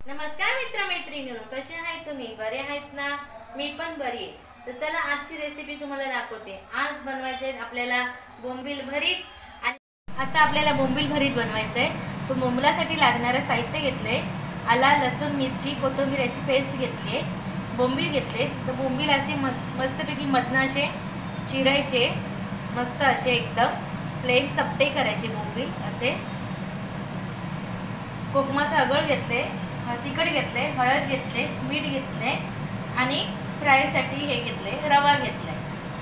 नमस्कार मित्र-मैत्रिणींनो, कसे आहेत तुम्ही? बरे आहेत ना? मी पण बरी आहे. तर चला आजची रेसिपी तुम्हाला दाखवते. आज बनवायचे आहे आपल्याला बोंबील भरीत आणि आता आपल्याला बोंबील भरीत बनवायचं आहे. तो बोंबलासाठी लागणारे साहित्य घेतले. आला, लसूण, मिरची, कोथिंबीर याची पेस्ट घेतली. बोंबील घेतले. तर बोंबील असे मस्तपैकी मधनं असे चिरायचे, मस्त असे एकदम प्लेन चपटे करायचे बोंबील असे. कोकमाचं आगळ घेतले, तिखट घेतले, हळद घेतले, मीठ घेतले आणि फ्रायसाठी हे घेतले, रवा घेतले.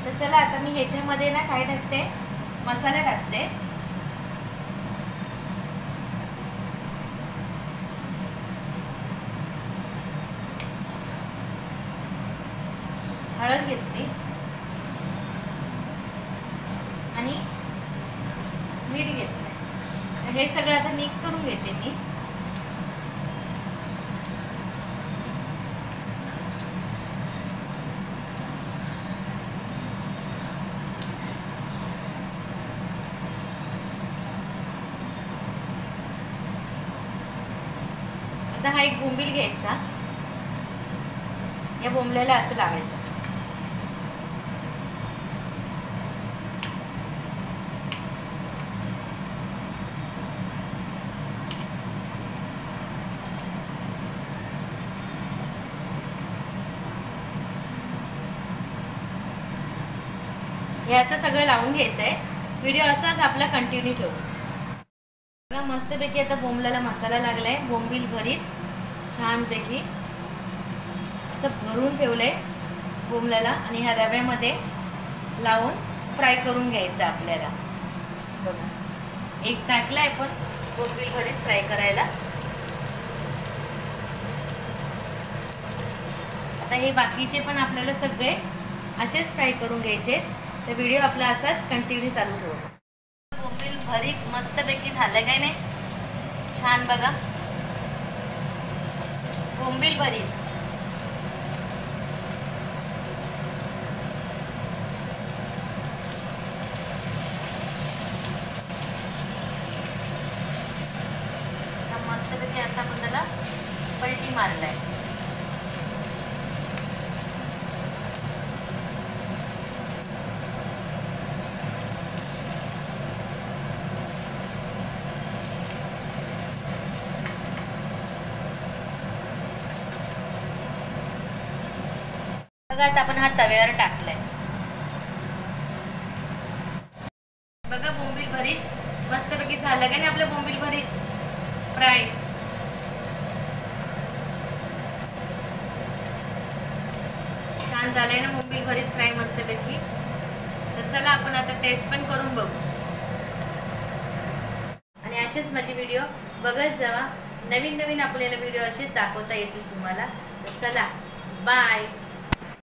तर चला आता मी ह्याच्यामध्ये ना काय टाकते, मसाला टाकते. हळद घेतली आणि मीठ घेतले. हे सगळं आता मिक्स करून घेते मी. आता हा एक बोंबील घ्यायचा, या बोंबल्याला असं लावायचं. हे असं सगळं लावून घ्यायचं आहे. व्हिडिओ असाच आपला कंटिन्यू ठेवू. मस्तपैकी आता बोंबल्याला मसाला लागलाय. बोंबील भरीत छानपैकी असं भरून ठेवलंय बोंबल्याला आणि ह्या रव्यामध्ये लावून फ्राय करून घ्यायचं आपल्याला. बघा, एक टाकलाय पण बोंबील भरीत फ्राय करायला. आता हे बाकीचे पण आपल्याला सगळे असेच फ्राय करून घ्यायचे. तर व्हिडिओ आपला असाच कंटिन्यू चालू ठेवू. बोंबील भरीत मस्तपैकी झालं काय नाही, छान बघा. बोंबील भरीत मस्तपैकी असा आपण त्याला पलटी मारलाय. बघा आता आपण हा तव्यावर टाकलाय. बघा बोंबील भरीत मस्तपैकी झालं का नाही आपलं बोंबील भरीत फ्राय. छान झालंय ना बोंबील भरीत फ्राय मस्तपैकी. तर चला आपण आता टेस्ट पण करून बघू आणि असेच माझे व्हिडिओ बघत जावा. नवीन नवीन आपल्याला व्हिडिओ असेच दाखवता येतील तुम्हाला. तर चला, बाय.